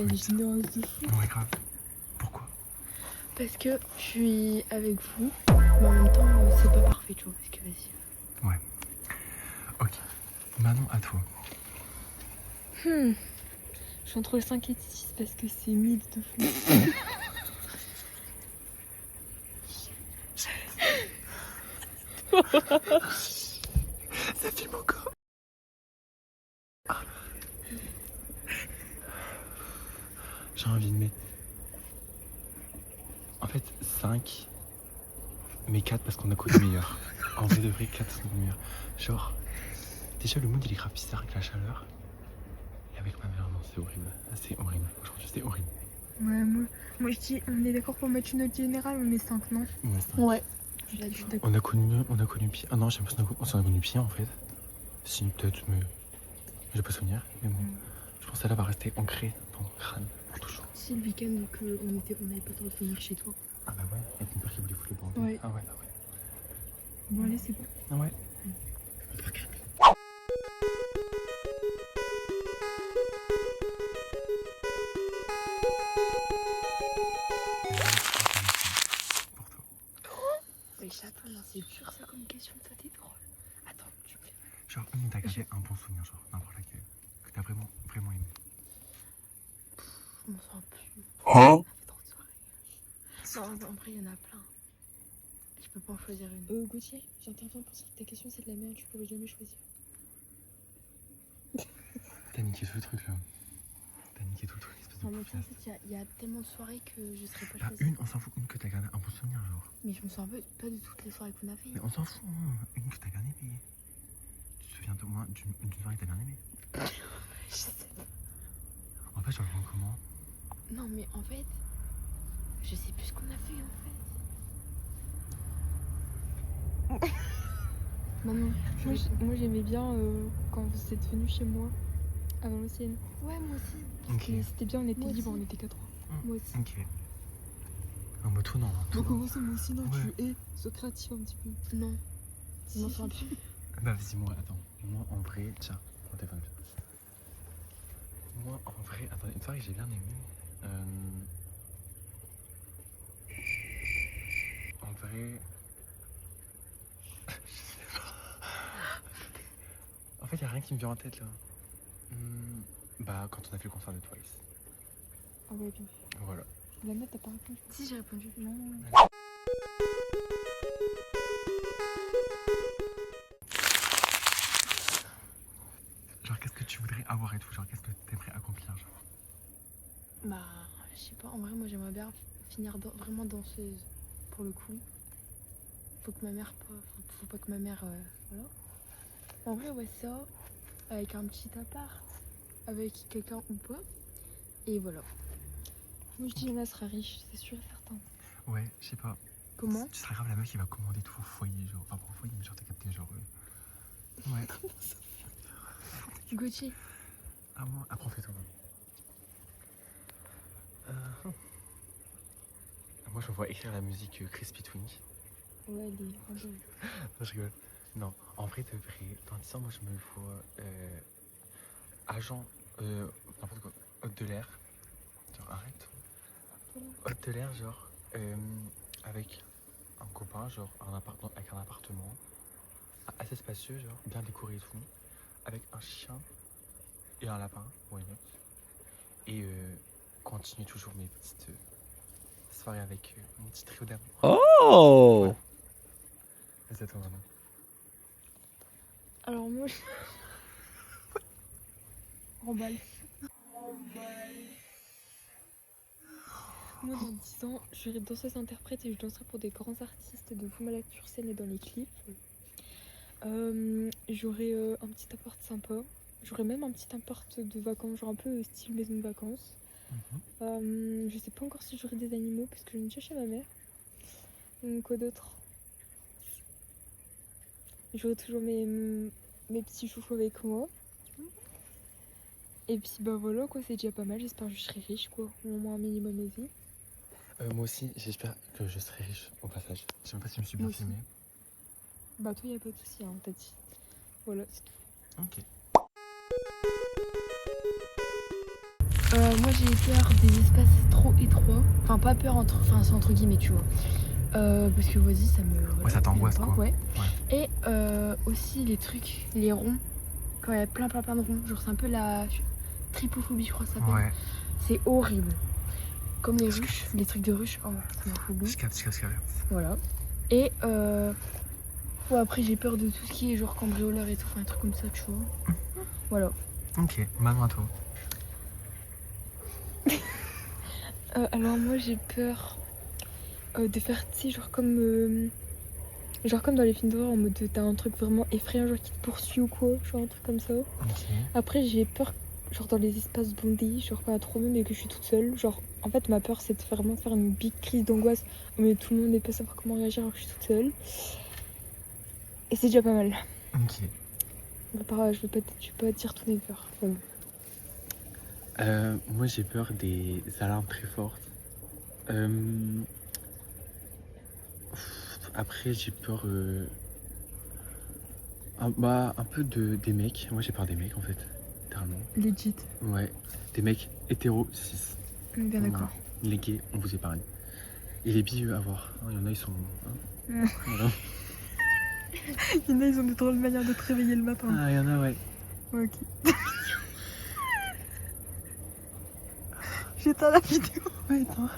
Elle est généreuse de fou. Ouais, grave. Pourquoi? Parce que je suis avec vous, mais en même temps, c'est pas parfait, tu vois. Parce que vas-y. Ouais. Ok. Manon, à toi. Je suis entre le 5 et 6 parce que c'est mid de fou. Ça filme encore. J'ai envie de mettre. En fait, 5, mais 4 parce qu'on a connu meilleur. En vrai de vrai, 4 sont meilleurs. Genre, déjà le mood il est grave bizarre avec la chaleur. Et avec ma mère, non, c'est horrible. C'est horrible. Aujourd'hui, c'est horrible. Ouais, moi je dis, on est d'accord pour mettre une note générale, on est 5, non? Ouais, c'est Ouais. Je suis d'accord. On a connu pire. Ah non, j'ai l'impression qu'on s'en a connu pire en fait. Si, peut-être, mais. J'ai pas souvenir. Mais bon. Je pense que celle-là va rester ancrée dans mon crâne pour toujours. Si le week-end qu'on on n'avait pas le temps de venir chez toi. Ah bah ouais, avec mon père qui voulait foutre le bordel. Ouais. Ah ouais, ah ouais. Bon, allez, c'est bon. Ah ouais. Pour toi. Mais j'attends, non, c'est dur ça comme question, ça t'est drôle. Attends, tu me fais. Genre, une t'as gardé un bon souvenir, genre, n'importe laquelle. Que t'as vraiment, vraiment aimé. Je m'en sens plus. Hein? Ça fait trop de soirées. Non, en vrai, il y en a plein. Je peux pas en choisir une. Gauthier, j'interviens pour dire que ta question c'est de la merde, tu pourrais jamais choisir. T'as niqué tout le truc là. T'as niqué tout le truc, espèce de En même temps, en poufiasse. fait, il y a tellement de soirées que je serais pas Bah, choisir. une, on s'en fout, une que t'as gardé un bon souvenir, genre. Mais je me souviens pas de toutes les soirées qu'on a fait. Mais on s'en fout, hein. Une que t'as bien aimée. Tu te souviens de moi d'une soirée que t'as bien aimée? Je sais. En fait, je le rends comment? Non, mais en fait, je sais plus ce qu'on a fait en fait. Maman, moi j'aimais bien quand vous êtes venus chez moi à Valenciennes. Ouais, moi aussi. Ok. C'était bien, on était libres, on était qu'à 3. Moi aussi. Ok. Non, mais toi, non. Toi. comment ça, moi aussi, non, Ouais. tu es, sois créatif un petit peu. Non. Je m'en sens plus. Bah, vas-y, moi, attends. Moi, en vrai, tiens, mon téléphone. Moi, en vrai, attends, une soirée que j'ai bien aimée. En vrai. Je sais pas. En fait, y a rien qui me vient en tête là. Bah, quand on a fait le concert de Twice. Ah ouais, bien fait. Voilà. La note, t'as pas répondu? Si, j'ai répondu. Non. Genre, qu'est-ce que tu voudrais avoir et tout? Genre, qu'est-ce que t'aimerais accomplir, genre? Bah, je sais pas, en vrai, moi j'aimerais bien finir vraiment danseuse pour le coup. Faut que ma mère, faut pas que ma mère. Voilà. En vrai, ouais, ça, avec un petit appart, avec quelqu'un ou pas. Et voilà. Moi je dis Yana sera riche, c'est sûr et certain. Ouais, je sais pas. Comment? Tu serais grave la meuf qui va commander tout au foyer, genre. Enfin, pas au foyer, mais genre, t'as capté, genre. Ouais. Gauthier. Ah, moi, après, on fait toi-même. Moi, je me vois écrire la musique Crispy Twink. Ouais, elle est grande. Non, je rigole. Non, en vrai, de vrai, dans 10 ans, moi, je me vois agent, n'importe quoi, hôte de l'air. Genre, arrête. Hôte de l'air, genre, avec un copain, genre, avec un appartement assez spacieux, genre, bien décoré et tout, avec un chien et un lapin, why not. Et continue toujours mes petites soirées avec mon petit trio d'amour. Oh! Voilà. C'est à toi maintenant. Alors moi je... Remballe. Moi dans 10 ans, je serai danseuse interprète et je danserai pour des grands artistes de Fou Malade sur scène et dans les clips. J'aurai un petit appart sympa. J'aurai même un petit appart de vacances, genre un peu style maison de vacances. Je sais pas encore si j'aurai des animaux parce que je viens de chercher ma mère. Quoi d'autre? J'aurai toujours mes petits chouchous avec moi. Et puis bah voilà quoi, c'est déjà pas mal, j'espère que je serai riche quoi, au moins un minimum aisé. Moi aussi, j'espère que je serai riche au passage. Je sais même pas si je me suis bien Moi aussi. filmé. Bah toi y'a pas de soucis hein, t'as dit. Voilà, c'est tout. Ok. Moi j'ai peur des espaces trop étroits. Enfin pas peur enfin c'est entre guillemets tu vois. Parce que vas-y ça me... Ouais, ça t'angoisse, j'aime pas, quoi. Ouais. Ouais. Et aussi les trucs, les ronds. Quand il y a plein de ronds. Genre c'est un peu la trypophobie je crois que ça s'appelle. Ouais. C'est horrible. Comme les Parce que- ruches, les trucs de ruches. Oh c'est ma phobie. Je capte. Voilà. Et ouais, après j'ai peur de tout ce qui est genre cambrioleur et tout. Enfin un truc comme ça tu vois. Voilà. Ok, maintenant à toi. Alors moi j'ai peur de faire, tu sais, genre comme dans les films d'horreur en mode t'as un truc vraiment effrayant genre qui te poursuit ou quoi, genre un truc comme ça. Ok. Après j'ai peur genre dans les espaces bondés, genre quand il y a trop de monde et que je suis toute seule, genre en fait ma peur c'est de vraiment faire une big crise d'angoisse mais tout le monde ne peut pas savoir comment réagir alors que je suis toute seule. Et c'est déjà pas mal. Ok. Je vais pas dire toutes mes peurs. Voilà. Moi j'ai peur des alarmes très fortes. Après j'ai peur un peu des mecs. Moi j'ai peur des mecs en fait, littéralement. Legit. Ouais, des mecs hétéro 6. Bien d'accord. Les gays, on vous épargne. Et les bi, à voir. Il y en a, ils sont... hein, voilà. Il y en a, ils ont des drôles de manières de te réveiller le matin. Ah, il y en a, ouais. Ok. J'éteins la vidéo. Ouais, attends.